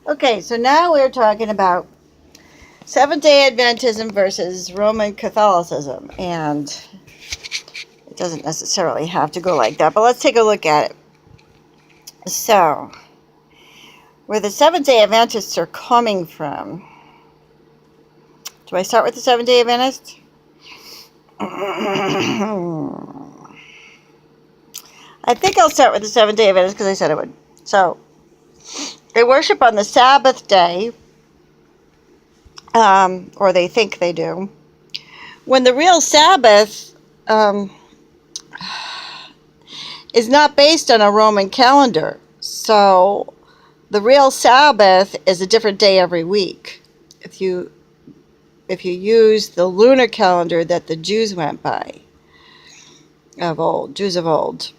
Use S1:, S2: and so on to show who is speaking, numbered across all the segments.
S1: Okay, so now we're talking about Seventh-day Adventism versus Roman Catholicism, and it doesn't necessarily have to go like that, but let's take a look at it. So, where the Seventh-day Adventists are coming from. Do I start with the Seventh-day Adventists? I think I'll start with the Seventh-day Adventists because I said I would. So, they worship on the Sabbath day, or they think they do, when the real Sabbath is not based on a Roman calendar. So the real Sabbath is a different day every week. If you use the lunar calendar that the Jews went by Jews of old.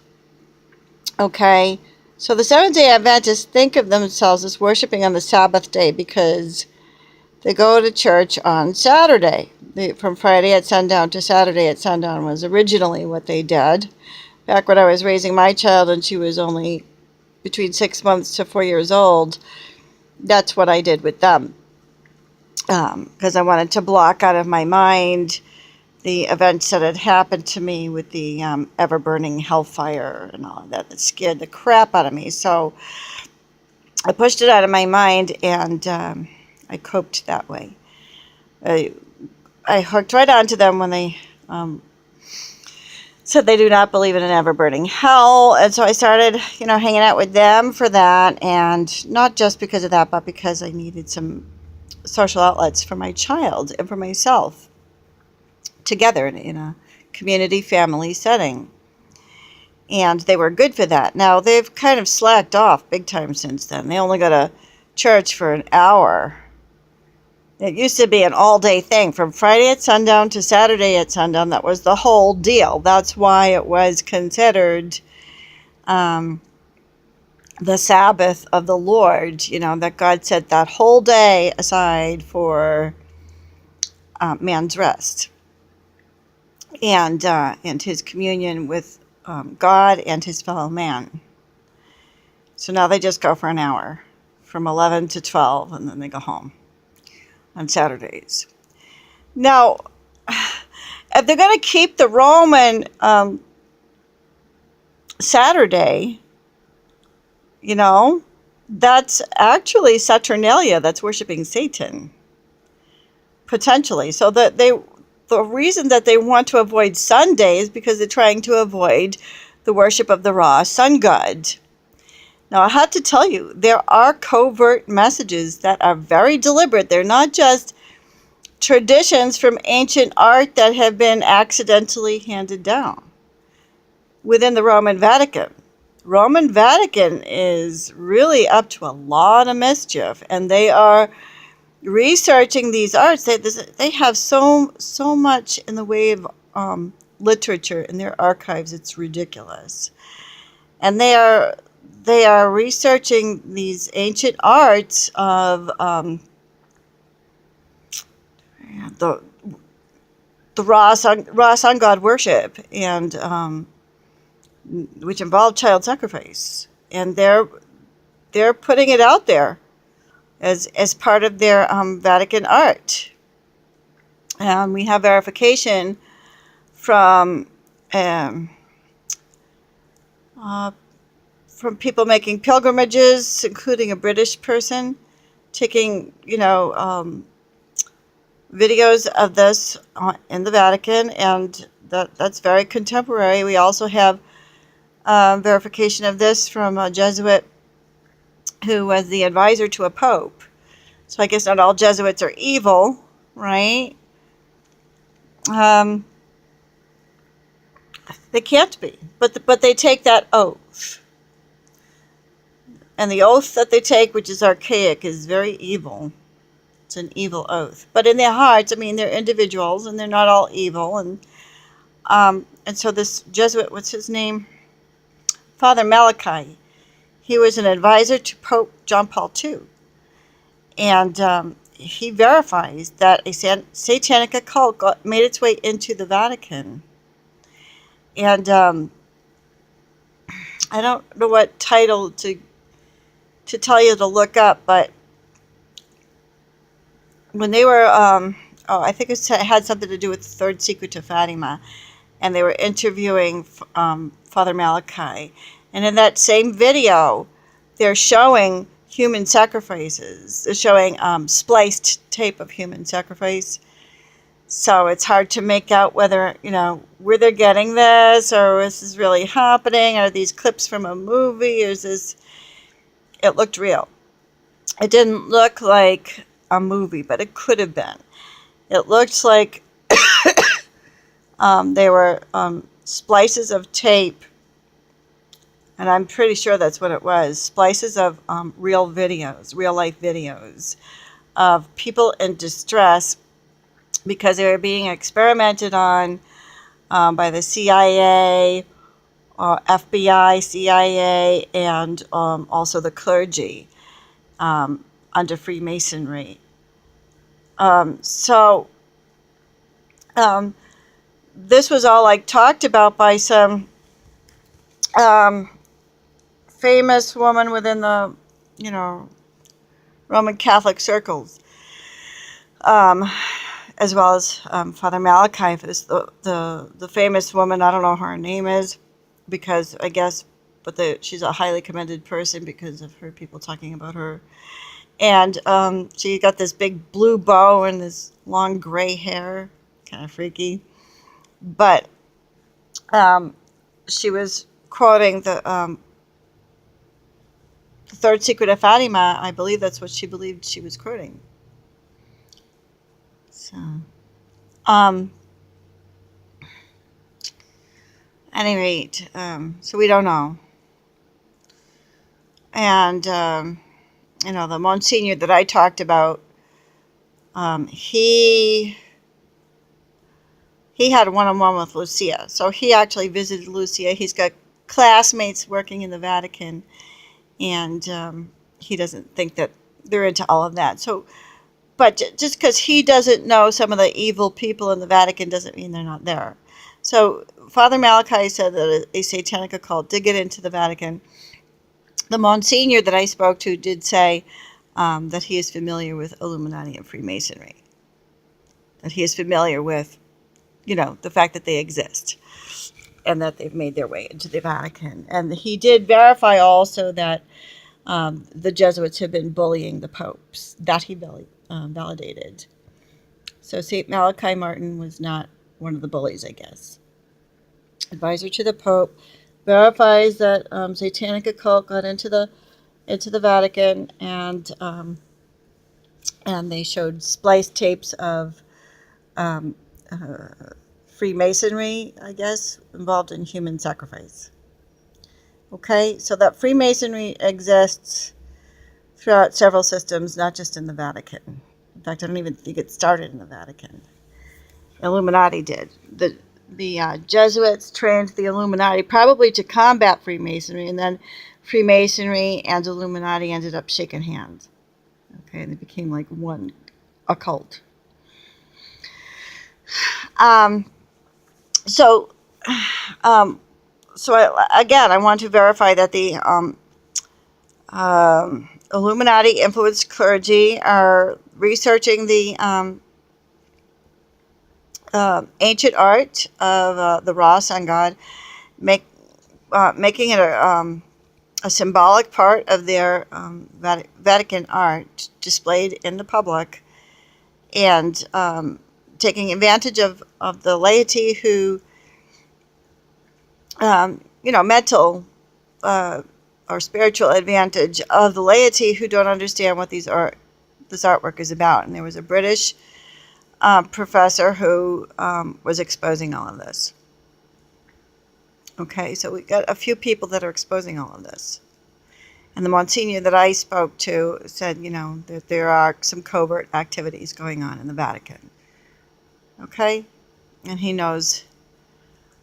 S1: Okay, so the Seventh-day Adventists think of themselves as worshiping on the Sabbath day because they go to church on Saturday. From Friday at sundown to Saturday at sundown was originally what they did. Back when I was raising my child and she was only between 6 months to 4 years old, that's what I did with them. Because I wanted to block out of my mind the events that had happened to me with the ever-burning hellfire and all of that. That scared the crap out of me. So I pushed it out of my mind, and I coped that way. I hooked right onto them when they said they do not believe in an ever-burning hell, and so I started, hanging out with them for that, and not just because of that, but because I needed some social outlets for my child and for myself together in a community family setting. And they were good for that. Now, they've kind of slacked off big time since then. They only go to church for an hour. It used to be an all-day thing, from Friday at sundown to Saturday at sundown. That was the whole deal. That's why it was considered the Sabbath of the Lord, that God set that whole day aside for man's rest and his communion with God and his fellow man. So now they just go for an hour, from 11 to 12, and then they go home on Saturdays. Now, if they're going to keep the Roman Saturday, that's actually Saturnalia. That's worshiping Satan, potentially. So that the reason that they want to avoid Sunday is because they're trying to avoid the worship of the raw sun god. Now, I have to tell you, there are covert messages that are very deliberate. They're not just traditions from ancient art that have been accidentally handed down within the Roman Vatican. Roman Vatican is really up to a lot of mischief, and they are researching these arts. They have so much in the way of literature in their archives. It's ridiculous, and they are researching these ancient arts of the raw sun god worship, and which involved child sacrifice, and they're putting it out there as part of their Vatican art. And we have verification from people making pilgrimages, including a British person taking, videos of this in the Vatican, and that's very contemporary. We also have verification of this from a Jesuit who was the advisor to a pope. So I guess not all Jesuits are evil, right? They can't be, but they take that oath. And the oath that they take, which is archaic, is very evil. It's an evil oath. But in their hearts, they're individuals, and they're not all evil. And so this Jesuit, what's his name? Father Malachi. He was an advisor to Pope John Paul II. And he verifies that a satanic occult made its way into the Vatican. And I don't know what title to tell you to look up, but when they were, I think it had something to do with the third secret to Fatima, and they were interviewing Father Malachi. And in that same video, they're showing human sacrifices. They're showing spliced tape of human sacrifice. So it's hard to make out whether, where they're getting this, or is this really happening? Are these clips from a movie? Or is this... It looked real. It didn't look like a movie, but it could have been. It looked like they were splices of tape, and I'm pretty sure that's what it was. Splices of real life videos of people in distress because they were being experimented on by the CIA, FBI, CIA, and also the clergy under Freemasonry. So this was all like talked about by some famous woman within the, Roman Catholic circles, as well as Father Malachi. The famous woman, I don't know her name is, because I guess, but she's a highly commended person because I've heard people talking about her. And she got this big blue bow and this long gray hair, kind of freaky. But she was quoting the third secret of Fatima. I believe that's what she believed she was quoting. So, at any rate, so we don't know. And, the Monsignor that I talked about, he had a one-on-one with Lucia. So he actually visited Lucia. He's got classmates working in the Vatican, and he doesn't think that they're into all of that. So, but just because he doesn't know some of the evil people in the Vatican doesn't mean they're not there. So Father Malachi said that a satanic occult did get into the Vatican. The Monsignor that I spoke to did say that he is familiar with Illuminati and Freemasonry. That he is familiar with, the fact that they exist and that they've made their way into the Vatican. And he did verify also that the Jesuits have been bullying the popes. That he validated. So St. Malachi Martin was not one of the bullies, I guess. Advisor to the Pope verifies that satanic occult got into the Vatican, and they showed spliced tapes of Freemasonry, I guess, involved in human sacrifice. Okay, so that Freemasonry exists throughout several systems, not just in the Vatican. In fact, I don't even think it started in the Vatican. Illuminati did. The Jesuits trained the Illuminati probably to combat Freemasonry, and then Freemasonry and Illuminati ended up shaking hands. Okay, and they became like one occult. So I want to verify that the Illuminati influenced clergy are researching the ancient art of the raw sun god, making it a symbolic part of their Vatican art displayed in the public, and taking advantage of the laity who, mental or spiritual advantage of the laity who don't understand what this artwork is about. And there was a British professor who was exposing all of this. Okay, so we got a few people that are exposing all of this. And the Monsignor that I spoke to said, that there are some covert activities going on in the Vatican. Okay? And he knows,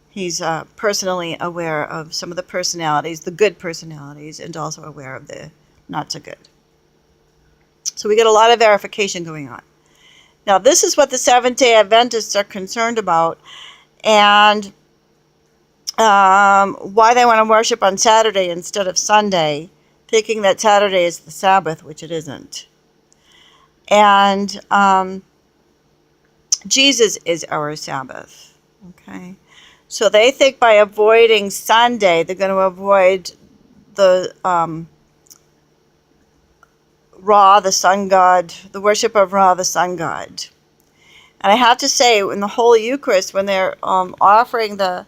S1: he's personally aware of some of the personalities, the good personalities, and also aware of the not so good. So we get a lot of verification going on. Now, this is what the Seventh-day Adventists are concerned about, and why they want to worship on Saturday instead of Sunday, thinking that Saturday is the Sabbath, which it isn't. And Jesus is our Sabbath. Okay? So they think by avoiding Sunday, they're going to avoid the Ra, the sun god, the worship of Ra, the sun god. And I have to say, in the Holy Eucharist, when they're offering the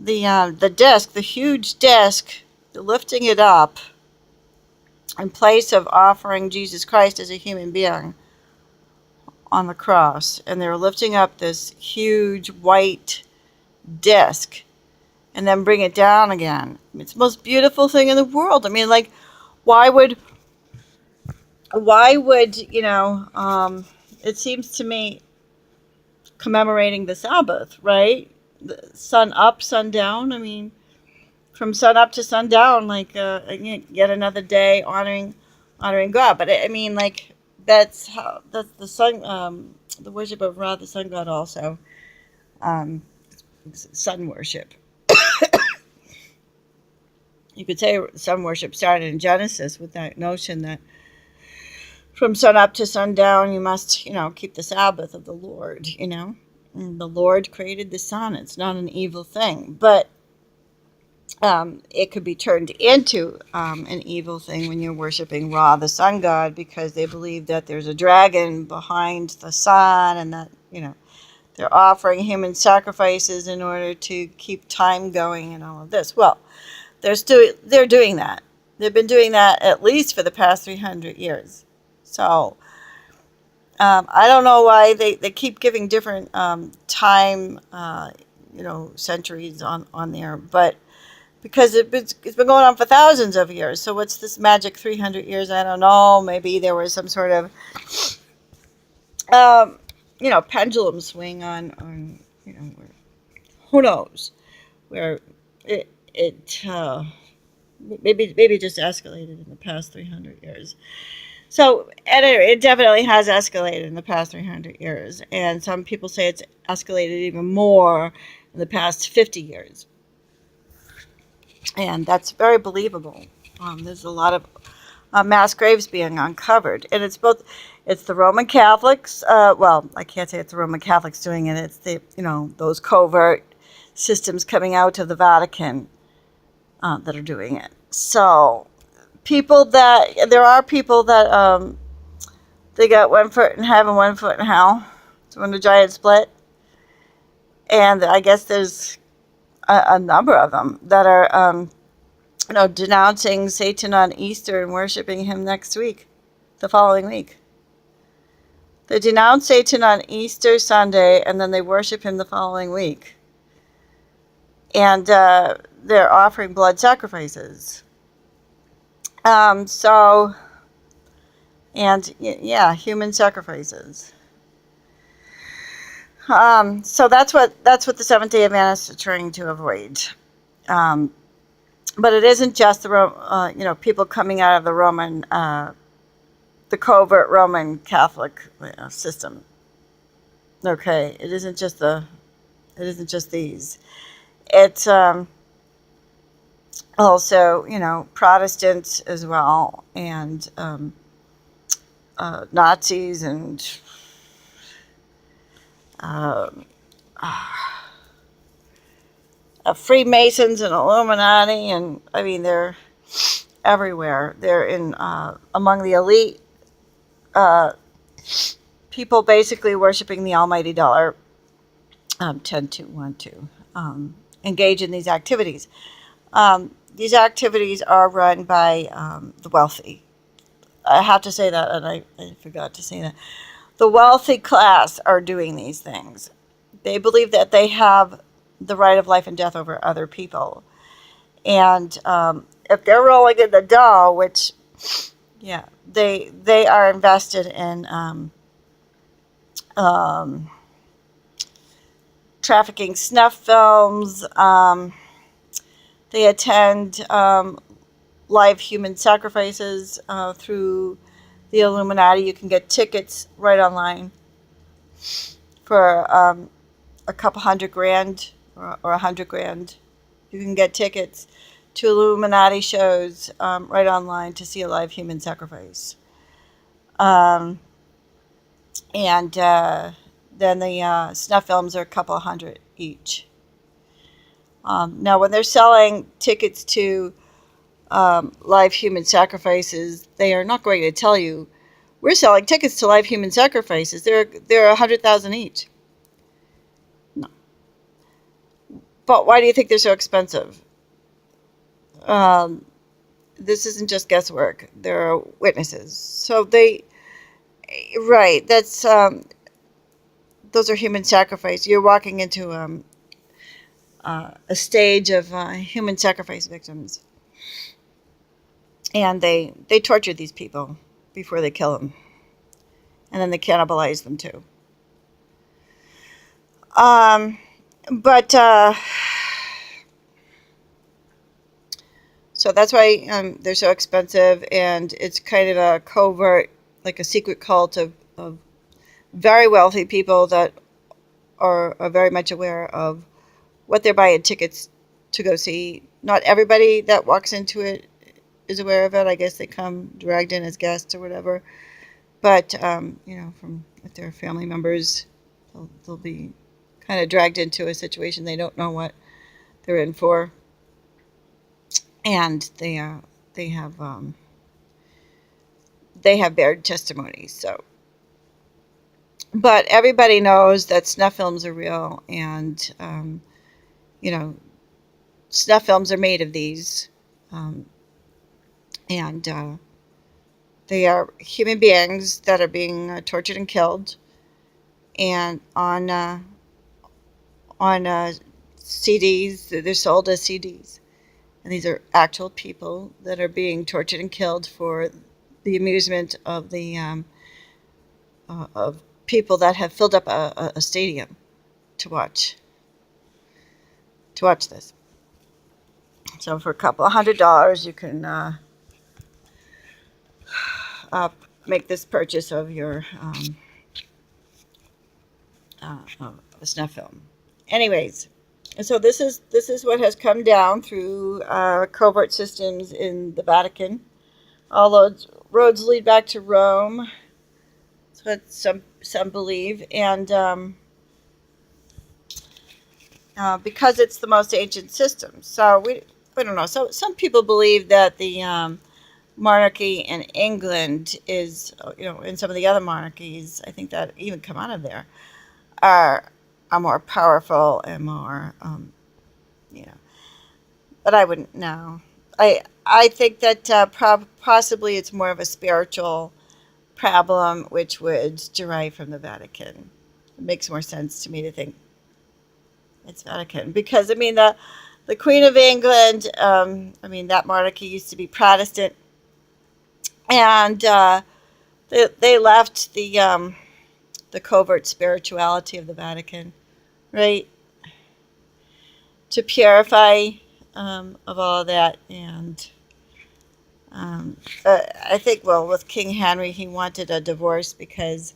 S1: disc, the huge disc, lifting it up in place of offering Jesus Christ as a human being on the cross, and they're lifting up this huge white disc and then bring it down again. It's the most beautiful thing in the world. I mean, like, why would it seems to me commemorating the Sabbath, right? The sun up, sun down. I mean, from sun up to sundown, like yet another day honoring God. But I mean, like, that's the sun, the worship of Ra, the sun god, also sun worship. You could say sun worship started in Genesis with that notion that from sun up to sundown you must, keep the Sabbath of the Lord. And the Lord created the sun. It's not an evil thing, but it could be turned into an evil thing when you're worshiping Ra, the sun god, because they believe that there's a dragon behind the sun, and that they're offering human sacrifices in order to keep time going and all of this. Well, they're doing that. They've been doing that at least for the past 300 years. So I don't know why they keep giving different time, centuries on there, but because it's been going on for thousands of years. So what's this magic 300 years? I don't know. Maybe there was some sort of, pendulum swing on who knows, where it maybe just escalated in the past 300 years. So anyway, it definitely has escalated in the past 300 years. And some people say it's escalated even more in the past 50 years. And that's very believable. There's a lot of mass graves being uncovered. And it's the Roman Catholics, I can't say it's the Roman Catholics doing it. It's those covert systems coming out of the Vatican that are doing it. So there are people that they got 1 foot in heaven, 1 foot in hell. So when the giant split. And I guess there's a number of them that are denouncing Satan on Easter and worshiping him the following week. They denounce Satan on Easter Sunday, and then they worship him the following week. And they're offering blood sacrifices. Human sacrifices. So that's what the Seventh-day Adventists are trying to avoid. But it isn't just the people coming out of the Roman, the covert Roman Catholic system. Okay, it isn't just these. It's also Protestants as well, and Nazis and Freemasons and Illuminati, and I mean they're everywhere. They're in among the elite people, basically worshiping the almighty dollar, tend to want to engage in these activities. These activities are run by the wealthy. I have to say that, and I forgot to say that. The wealthy class are doing these things. They believe that they have the right of life and death over other people. And if they're rolling in the dough, which, they are invested in trafficking snuff films. They attend live human sacrifices through the Illuminati. You can get tickets right online for a couple $100,000 or $100,000. You can get tickets to Illuminati shows right online to see a live human sacrifice. And then the snuff films are a couple hundred each. Now, when they're selling tickets to live human sacrifices, they are not going to tell you, we're selling tickets to live human sacrifices. They're 100,000 each. No. But why do you think they're so expensive? Um, this isn't just guesswork. There are witnesses. So right, those are human sacrifice. You're walking into a stage of human sacrifice victims. And they torture these people before they kill them. And then they cannibalize them too. Um, but so that's why they're so expensive, and it's kind of a covert, like a secret cult of very wealthy people that are very much aware of what they're buying tickets to go see. Not everybody that walks into it is aware of it. I guess they come dragged in as guests or whatever. But from if they're family members, they'll be kind of dragged into a situation they don't know what they're in for, and they have they have bared testimonies. So, but everybody knows that snuff films are real, and you know, snuff films are made of these, um, and they are human beings that are being tortured and killed, and on CDs. They're sold as CDs. And these are actual people that are being tortured and killed for the amusement of the of people that have filled up a stadium to watch this. So for a couple of $100, you can uh, make this purchase of your a snuff film. Anyways, and so this is what has come down through covert systems in the Vatican. All those roads lead back to Rome. That's what some believe, and because it's the most ancient system. So we don't know. So some people believe that the monarchy in England is, in some of the other monarchies, I think that even come out of there, are more powerful and more, you know. But I wouldn't know. I think that possibly it's more of a spiritual problem, which would derive from the Vatican. It makes more sense to me to think it's Vatican because the Queen of England. That monarchy used to be Protestant, and they left the covert spirituality of the Vatican, right, to purify of all of that. And I think, well, with King Henry, he wanted a divorce because,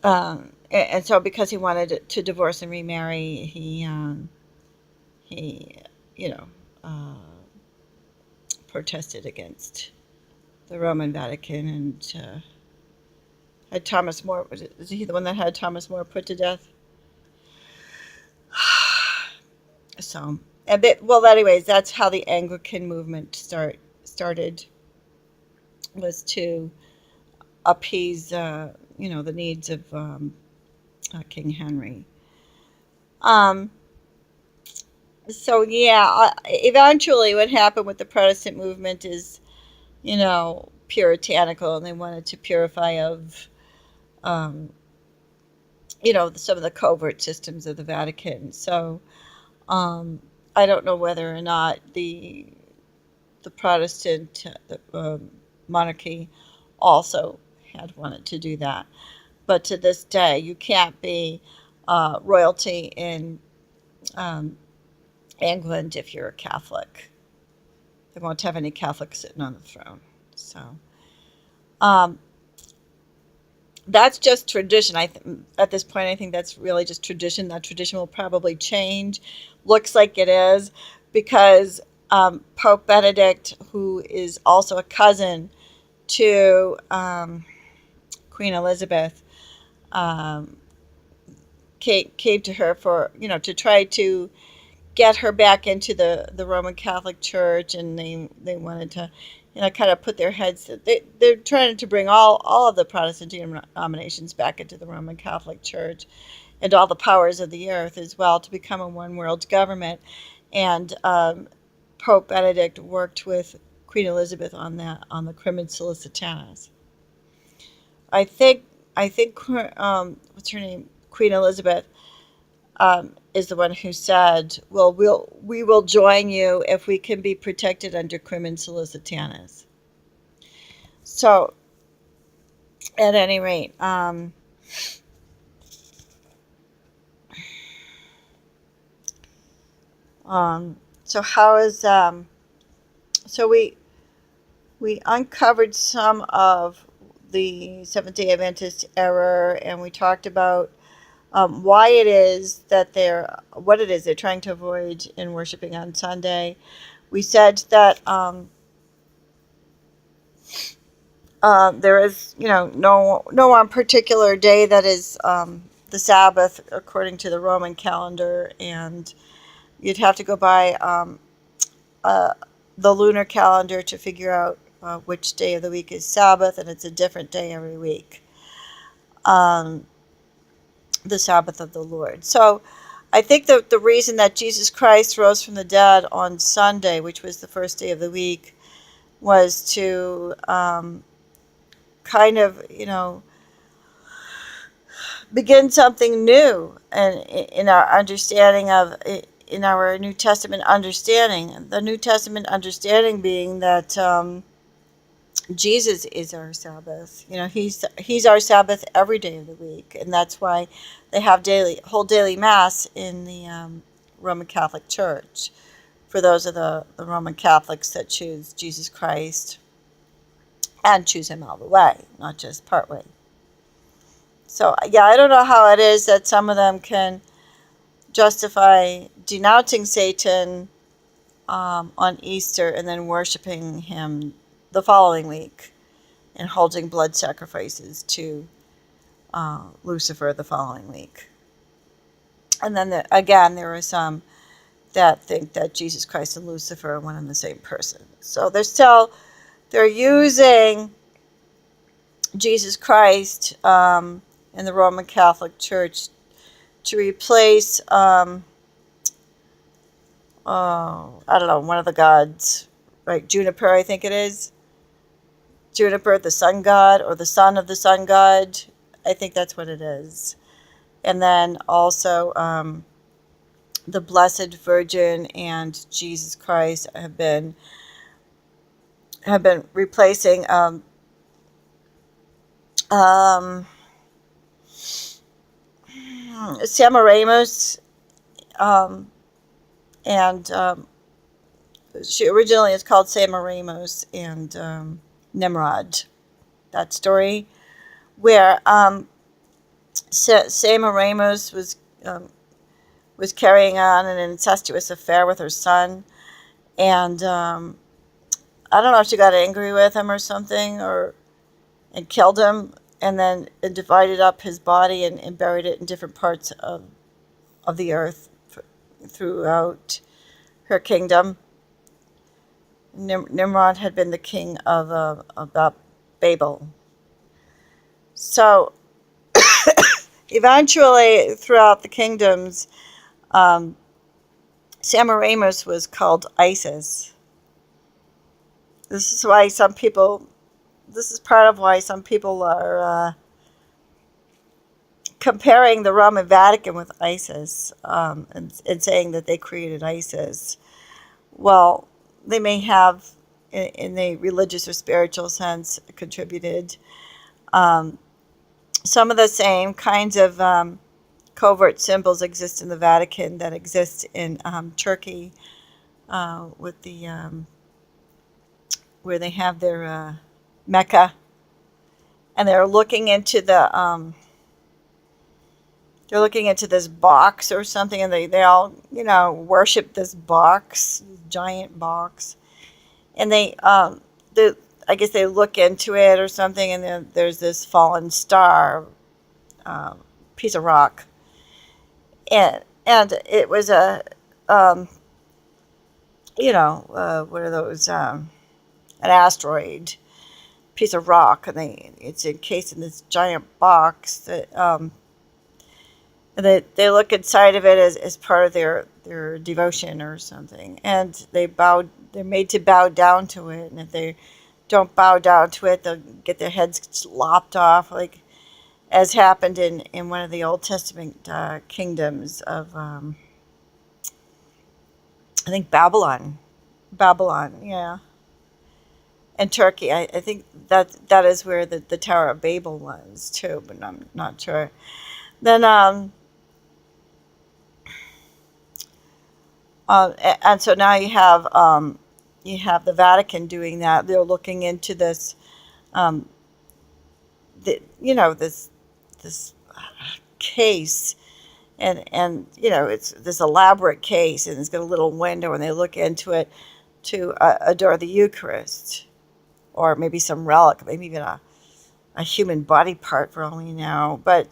S1: and so because he wanted to divorce and remarry, he, you know, uh, protested against the Roman Vatican and had Thomas More. Was he the one that had Thomas More put to death? So, well, anyways, that's how the Anglican movement started, was to appease, the needs of King Henry. Um, so yeah, eventually, what happened with the Protestant movement is, puritanical, and they wanted to purify of, um, some of the covert systems of the Vatican. So, um, I don't know whether or not the Protestant monarchy also had wanted to do that. But to this day, you can't be royalty in um, England if you're a Catholic. They won't have any Catholics sitting on the throne. So um, that's just tradition. At this point, I think that's really just tradition. That tradition will probably change. Looks like it is because Pope Benedict, who is also a cousin to Queen Elizabeth um, came to her for, to try to get her back into the Roman Catholic Church, and they wanted to, kind of put their heads. They're trying to bring all of the Protestant denominations back into the Roman Catholic Church, and all the powers of the earth as well, to become a one world government. And Pope Benedict worked with Queen Elizabeth on that, on the Crimen Solicitatis. I think what's her name, Queen Elizabeth, is the one who said, "Well, we will join you if we can be protected under Crimen Solicitatis." So, at any rate, so how is so we uncovered some of the Seventh Day Adventist error, and we talked about why it is that what it is they're trying to avoid in worshiping on Sunday. We said that there is, no one particular day that is the Sabbath according to the Roman calendar, and you'd have to go by the lunar calendar to figure out which day of the week is Sabbath, and it's a different day every week. The Sabbath of the Lord. So I think that the reason that Jesus Christ rose from the dead on Sunday, which was the first day of the week, was to kind of, begin something new, and in our understanding of, in our New Testament understanding. The New Testament understanding being that Jesus is our Sabbath. He's our Sabbath every day of the week, and that's why they have whole daily Mass in the Roman Catholic Church, for those of the Roman Catholics that choose Jesus Christ and choose Him all the way, not just part way. So yeah, I don't know how it is that some of them can justify denouncing Satan on Easter and then worshiping him the following week, and holding blood sacrifices to Lucifer the following week. And then again, there are some that think that Jesus Christ and Lucifer are one and the same person. So they're using Jesus Christ in the Roman Catholic Church to replace, I don't know, one of the gods, right? Juniper, I think it is. Juniper, the sun god, or the son of the sun god. I think that's what it is. And then also the Blessed Virgin and Jesus Christ have been replacing Semiramis, and she originally is called Semiramis and Nimrod. That story where Semiramis was carrying on an incestuous affair with her son, and I don't know if she got angry with him or something, and killed him, and then divided up his body and buried it in different parts of the earth throughout her kingdom. Nimrod had been the king of Babel. So eventually, throughout the kingdoms, Semiramis was called Isis. This is part of why some people are comparing the Roman Vatican with ISIS, and saying that they created ISIS. Well, they may have, in a religious or spiritual sense, contributed. Some of the same kinds of covert symbols exist in the Vatican that exist in Turkey, with the where they have their Mecca, and they're looking into this box or something, and they all worship this box, giant box, and they I guess they look into it or something, and then there's this fallen star, uh, piece of rock, and it was a, um, what are those? An asteroid piece of rock, and it's encased in this giant box that, and they look inside of it as part of their devotion or something, and they're made to bow down to it, and if they don't bow down to it, they'll get their heads lopped off, like as happened in one of the Old Testament kingdoms of, I think Babylon, yeah, and Turkey. I think that is where the Tower of Babel was too, but I'm not sure. Then, and so now you have the Vatican doing that. They're looking into this, um, this case, and it's this elaborate case, and it's got a little window, and they look into it to adore the Eucharist, or maybe some relic, maybe even a human body part for all we know, but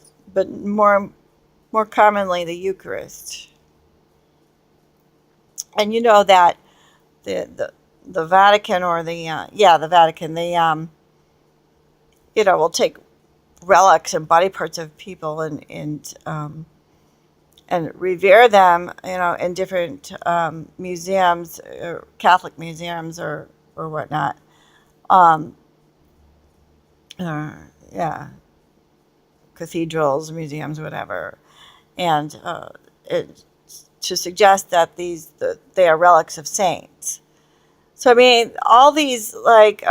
S1: more commonly the Eucharist. And you know that the Vatican, or the Vatican, they will take relics and body parts of people, and revere them, in different museums, or Catholic museums, or whatnot. Um, yeah, cathedrals, museums, whatever, and it, to suggest that they are relics of saints. So I mean, all these, like,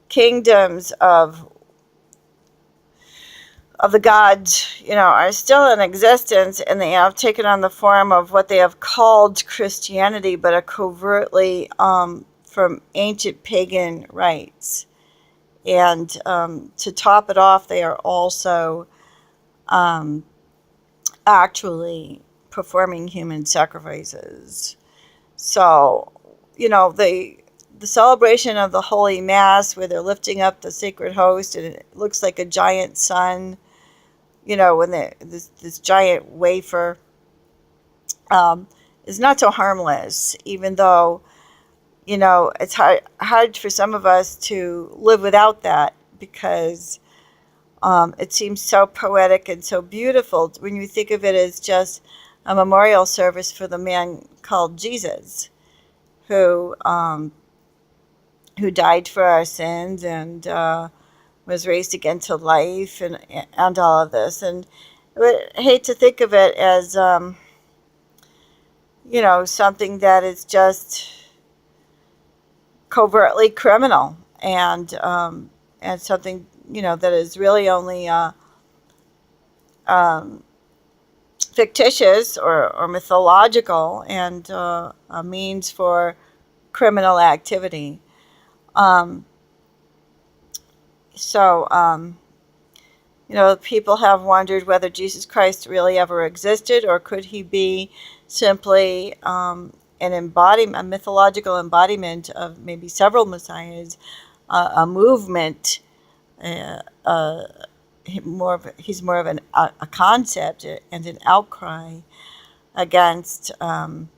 S1: kingdoms of the gods, are still in existence, and they have taken on the form of what they have called Christianity, but are covertly, from ancient pagan rites. And to top it off, they are also, um, actually performing human sacrifices. So, the celebration of the Holy Mass, where they're lifting up the sacred host, and it looks like a giant sun, when this giant wafer, is not so harmless, even though, it's hard for some of us to live without that, because it seems so poetic and so beautiful when you think of it as just a memorial service for the man called Jesus, who who died for our sins, and was raised again to life, and all of this. And I would hate to think of it as, something that is just covertly criminal, and something, that is really only, um, fictitious, or mythological, and a means for criminal activity. Um, so, people have wondered whether Jesus Christ really ever existed, or could he be simply, a mythological embodiment of maybe several messiahs, a movement, uh, uh, he's more of a concept, and an outcry against, um,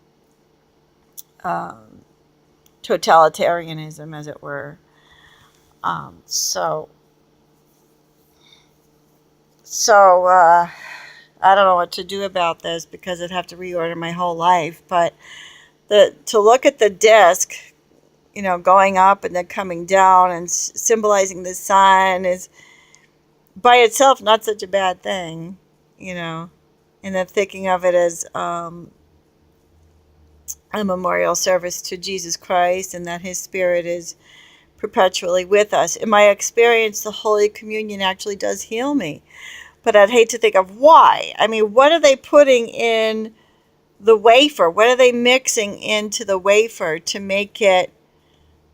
S1: totalitarianism, as it were. So, I don't know what to do about this, because I'd have to reorder my whole life. But to look at the disc, going up and then coming down, and symbolizing the sun, is by itself not such a bad thing, you know. And then thinking of it as, a memorial service to Jesus Christ, and that his spirit is perpetually with us. In my experience, the Holy Communion actually does heal me. But I'd hate to think of why. I mean, what are they putting in the wafer? What are they mixing into the wafer to make it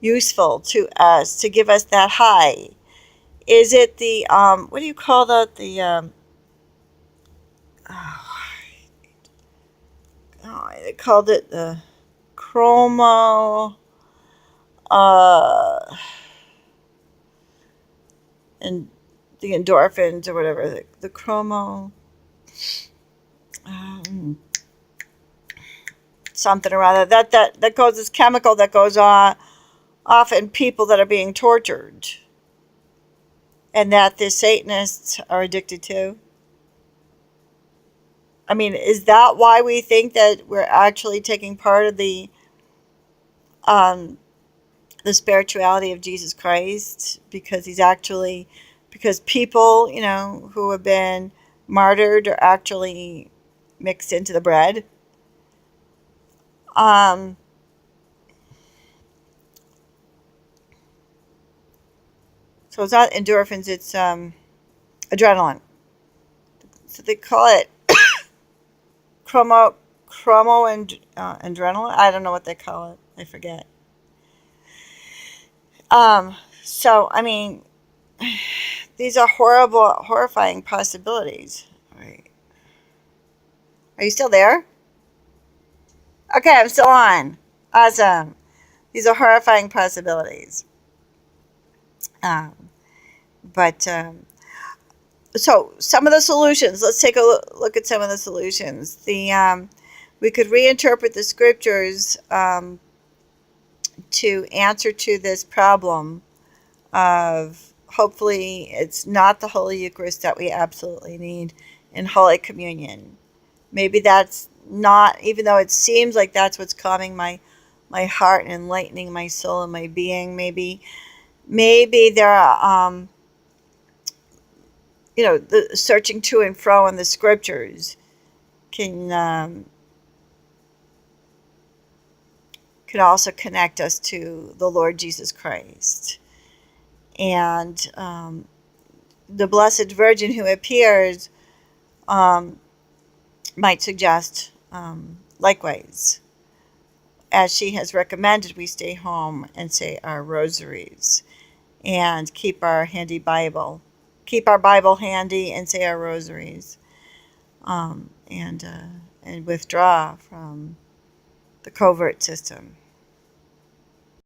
S1: useful to us, to give us that high? Is it the, what do you call that? Oh, they called it the chromo, uh, and the endorphins or whatever, the chromo, um, something or other. That goes, this chemical that goes on off in people that are being tortured, and that the Satanists are addicted to. I mean, is that why we think that we're actually taking part of um, the spirituality of Jesus Christ? Because he's actually, because people, who have been martyred are actually mixed into the bread. Um, so it's not endorphins, it's adrenaline. So they call it chromo chromo and adrenaline. I don't know what they call it. I forget. So I mean, these are horrible, horrifying possibilities. All right. Are you still there? Okay, I'm still on. Awesome. These are horrifying possibilities. Um, but so some of the solutions. Let's take a look at some of the solutions. We could reinterpret the scriptures to answer to this problem of, hopefully it's not the Holy Eucharist that we absolutely need in Holy Communion. Maybe that's not, even though it seems like that's what's calming my heart and enlightening my soul and my being. Maybe there are, the searching to and fro in the scriptures can also connect us to the Lord Jesus Christ. And the Blessed Virgin who appears um, might suggest, likewise, as she has recommended, we stay home and say our rosaries and keep our Bible handy and say our rosaries, and withdraw from the covert system.